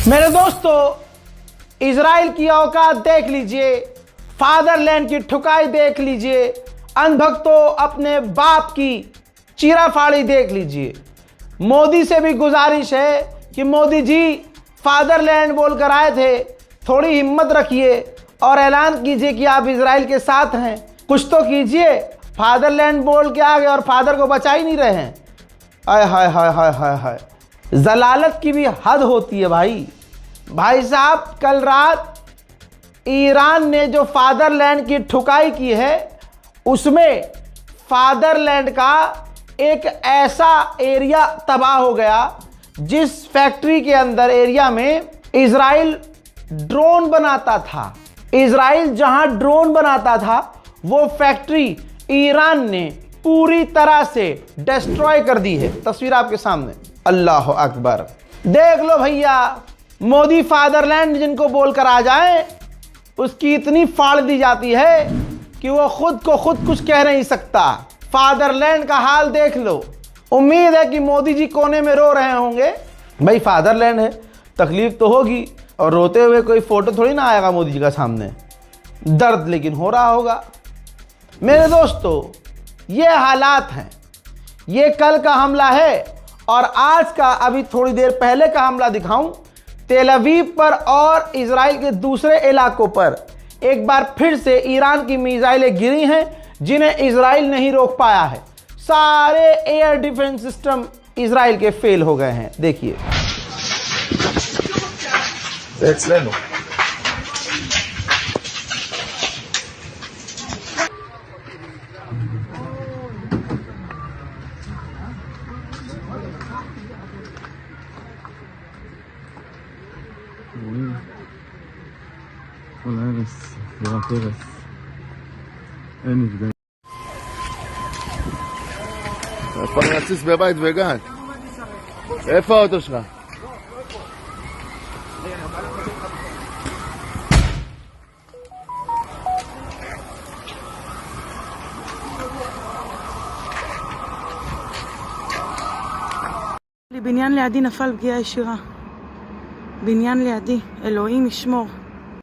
मेरे दोस्तों, इजराइल की औकात देख लीजिए, फादरलैंड की ठुकाई देख लीजिए, अंधभक्तों अपने बाप की चीराफाड़ी देख लीजिए। मोदी से भी गुजारिश है कि मोदी जी फादरलैंड बोलकर आए थे, थोड़ी हिम्मत रखिए और ऐलान कीजिए कि आप इजराइल के साथ हैं। कुछ तो कीजिए, फादरलैंड बोल के आ गए और फादर को बचा ही नहीं रहे हैं। हाय हाय हाय हाय हाय हाय, जलालत की भी हद होती है भाई साहब। कल रात ईरान ने जो फादरलैंड की ठुकाई की है, उसमें फादरलैंड का एक ऐसा एरिया तबाह हो गया जिस फैक्ट्री के अंदर एरिया में इजराइल ड्रोन बनाता था। इजराइल जहां ड्रोन बनाता था, वो फैक्ट्री ईरान ने पूरी तरह से डिस्ट्रॉय कर दी है। तस्वीर आपके सामने। अल्लाह अकबर। देख लो भैया, मोदी फादरलैंड जिनको बोलकर आ जाए, उसकी इतनी फाड़ दी जाती है कि वो खुद को खुद कुछ कह नहीं सकता। फादरलैंड का हाल देख लो। उम्मीद है कि मोदी जी कोने में रो रहे होंगे। भाई फादरलैंड है, तकलीफ तो होगी, और रोते हुए कोई फोटो थोड़ी ना आएगा मोदी जी का सामने। दर्द लेकिन हो रहा होगा। मेरे दोस्तों, ये हालात हैं। ये कल का हमला है, और आज का अभी थोड़ी देर पहले का हमला दिखाऊं। तेल अवीव पर और इजराइल के दूसरे इलाकों पर एक बार फिर से ईरान की मिसाइलें गिरी हैं, जिन्हें इजराइल नहीं रोक पाया है। सारे एयर डिफेंस सिस्टम इजराइल के फेल हो गए हैं। देखिए, פרנסיס בבית וגן. איפה האוטו שלך? בניין לידי נפל פגיעה ישירה. בניין לידי, אלוהים ישמור.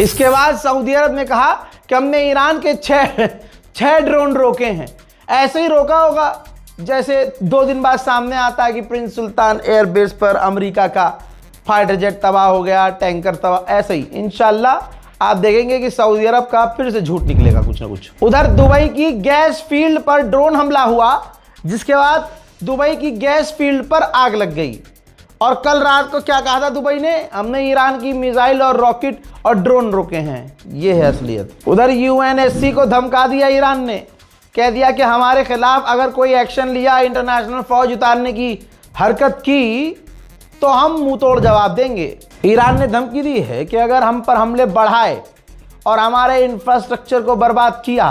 इसके बाद सऊदी अरब ने कहा कि हमने ईरान के छह ड्रोन रोके हैं। ऐसे ही रोका होगा जैसे 2 दिन बाद सामने आता है कि प्रिंस सुल्तान एयरबेस पर अमेरिका का फाइटर जेट तबाह हो गया, टैंकर तबाह। ऐसे ही इंशाल्लाह आप देखेंगे कि सऊदी अरब का फिर से झूठ निकलेगा कुछ ना कुछ। उधर दुबई की गैस फील्ड पर ड्रोन हमला हुआ, जिसके बाद दुबई की गैस फील्ड पर आग लग गई। और कल रात को क्या कहा था दुबई ने? हमने ईरान की मिसाइल और रॉकेट और ड्रोन रोके हैं। ये है असलियत। उधर यूएनएससी को धमका दिया ईरान ने, कह दिया कि हमारे खिलाफ अगर कोई एक्शन लिया, इंटरनेशनल फौज उतारने की हरकत की, तो हम मुंह तोड़ जवाब देंगे। ईरान ने धमकी दी है कि अगर हम पर हमले बढ़ाए और हमारे इंफ्रास्ट्रक्चर को बर्बाद किया,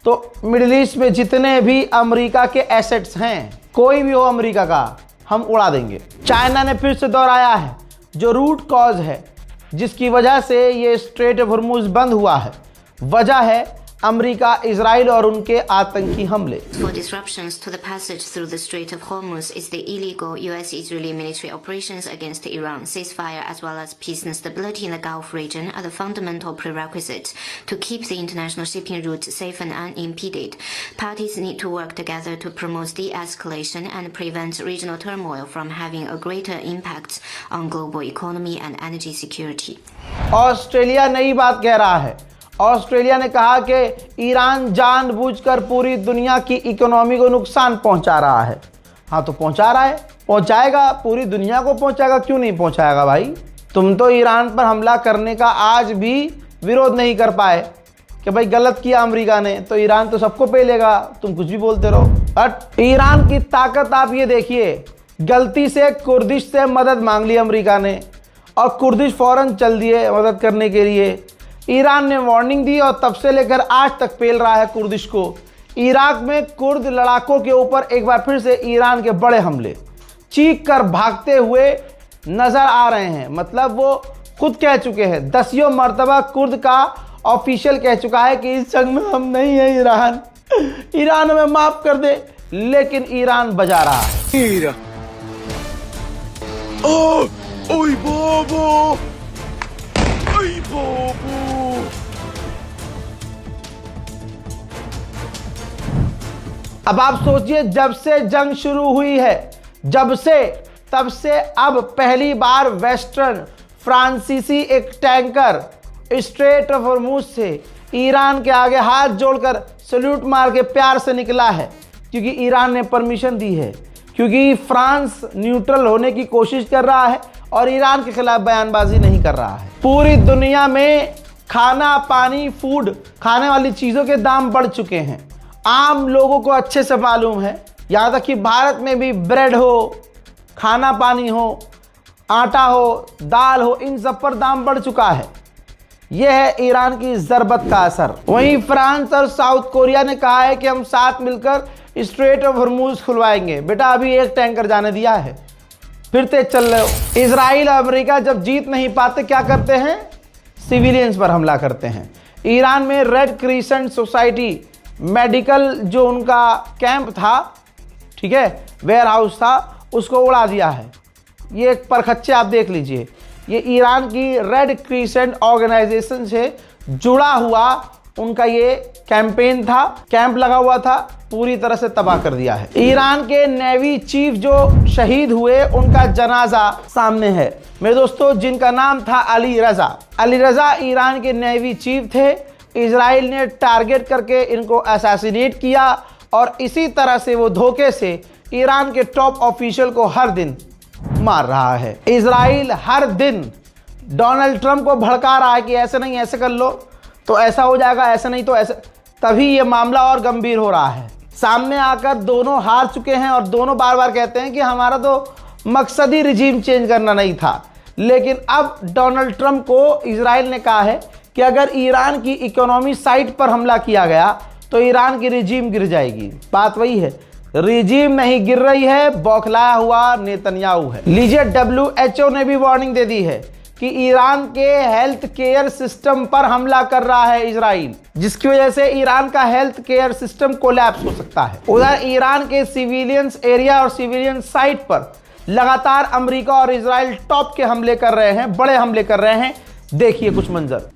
तो मिडिल ईस्ट में जितने भी अमेरिका के एसेट्स हैं, कोई भी हो अमेरिका का, हम उड़ा देंगे। चाइना ने फिर से दोहराया है जो रूट कॉज है, जिसकी वजह से ये स्ट्रेट ऑफ हॉर्मुज बंद हुआ है। वजह है अमेरिका, इजराइल और उनके आतंकी हमले। For disruptions to the passage through the Strait of Hormuz is the illegal US-Israeli military operations against Iran. Ceasefire as well as peace and stability in the Gulf region are the fundamental prerequisites to keep the international shipping routes safe and unimpeded. Parties need to work together to promote de-escalation and prevent regional turmoil from having a greater impact on global economy and energy security. Australia नई बात कह रहा है। Australia ने कहा कि Iran जानबूझकर पूरी दुनिया की इकोनॉमी को नुकसान पहुंचा रहा है। हाँ, तो पहुंचा रहा है, पहुंचाएगा, पूरी दुनिया को पहुंचाएगा। क्यों नहीं पहुंचाएगा भाई? तुम तो ईरान पर हमला करने का आज भी विरोध नहीं कर पाए कि भाई गलत किया अमेरिका ने, तो ईरान तो सबको पे लेगा, तुम कुछ भी बोलते रहो। बट ईरान की ताकत आप ये देखिए, गलती से कुर्दिश से मदद मांग ली अमेरिका ने और कुर्दिश फौरन चल दिए मदद करने के लिए। ईरान ने वार्निंग दी और तब से लेकर आज तक पेल रहा है कुर्दिश को। इराक में कुर्द लड़ाकों के ऊपर एक बार फिर से ईरान के बड़े हमले चीख कर भागते हुए नजर आ रहे हैं। मतलब वो खुद कह चुके हैं, 10 मरतबा कुर्द का ऑफिशियल कह चुका है कि इस जंग में हम नहीं है। ईरान हमें माफ कर दे, लेकिन ईरान बजा रहा है। ओए बाबा, ओए बाबा। अब आप सोचिए, जब से जंग शुरू हुई है, तब से अब पहली बार वेस्टर्न फ्रांसीसी एक टैंकर स्ट्रेट ऑफ हॉर्मुज से ईरान के आगे हाथ जोड़कर सल्यूट मार के प्यार से निकला है, क्योंकि ईरान ने परमिशन दी है, क्योंकि फ्रांस न्यूट्रल होने की कोशिश कर रहा है और ईरान के खिलाफ बयानबाजी नहीं कर रहा है। पूरी दुनिया में खाना, पानी, फूड, खाने वाली चीज़ों के दाम बढ़ चुके हैं। आम लोगों को अच्छे से मालूम है, यहाँ तक कि भारत में भी ब्रेड हो, खाना पानी हो, आटा हो, दाल हो, इन सब पर दाम बढ़ चुका है। यह है ईरान की ज़रबत का असर। वहीं फ्रांस और साउथ कोरिया ने कहा है कि हम साथ मिलकर स्ट्रेट ऑफ हॉर्मुज खुलवाएंगे। बेटा अभी एक टैंकर जाने दिया है, फिर तेज चल रहे हो। इजराइल और अमेरिका जब जीत नहीं पाते क्या करते हैं? सिविलियंस पर हमला करते हैं। ईरान में रेड क्रिसेंट सोसाइटी मेडिकल जो उनका कैंप था, ठीक है, वेयर हाउस था, उसको उड़ा दिया है। ये एक परखच्चे आप देख लीजिए, ये ईरान की रेड क्रिसेंट ऑर्गेनाइजेशन से जुड़ा हुआ उनका ये कैंपेन था, कैंप लगा हुआ था, पूरी तरह से तबाह कर दिया है। ईरान के नेवी चीफ जो शहीद हुए, उनका जनाजा सामने है मेरे दोस्तों, जिनका नाम था अली रजा। अली रजा ईरान के नेवी चीफ थे। इजराइल ने टारगेट करके इनको असैसिनेट किया और इसी तरह से वो धोखे से ईरान के टॉप ऑफिशियल को हर दिन मार रहा है। इजराइल हर दिन डोनाल्ड ट्रंप को भड़का रहा है कि ऐसे नहीं, ऐसे कर लो तो ऐसा हो जाएगा, ऐसे नहीं तो ऐसे। तभी ये मामला और गंभीर हो रहा है। सामने आकर दोनों हार चुके हैं और दोनों बार बार कहते हैं कि हमारा तो मकसद ही रिजीम चेंज करना नहीं था। लेकिन अब डोनाल्ड ट्रंप को इजराइल ने कहा है कि अगर ईरान की इकोनॉमी साइट पर हमला किया गया तो ईरान की रिजीम गिर जाएगी। बात वही है, रिजीम नहीं गिर रही है, बौखलाया हुआ नेतन्याहू है। लीजिए, WHO ने भी वार्निंग दे दी है कि ईरान के हेल्थ केयर सिस्टम पर हमला कर रहा है इजराइल, जिसकी वजह से ईरान का हेल्थ केयर सिस्टम कोलैप्स हो सकता है। उधर ईरान के सिविलियंस एरिया और सिविलियन साइट पर लगातार अमेरिका और इजराइल टॉप के हमले कर रहे हैं, बड़े हमले कर रहे हैं। देखिए कुछ मंजर।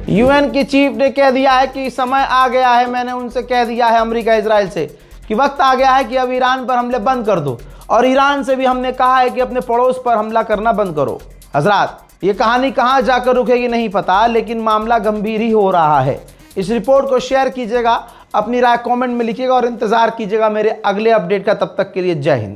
यूएन की चीफ ने कह दिया है कि समय आ गया है, मैंने उनसे कह दिया है अमेरिका इजराइल से कि वक्त आ गया है कि अब ईरान पर हमले बंद कर दो, और ईरान से भी हमने कहा है कि अपने पड़ोस पर हमला करना बंद करो। हजरात, ये कहानी कहां जाकर रुकेगी नहीं पता, लेकिन मामला गंभीर ही हो रहा है। इस रिपोर्ट को शेयर कीजिएगा, अपनी राय कमेंट में लिखिएगा और इंतजार कीजिएगा मेरे अगले अपडेट का। तब तक के लिए जय हिंद।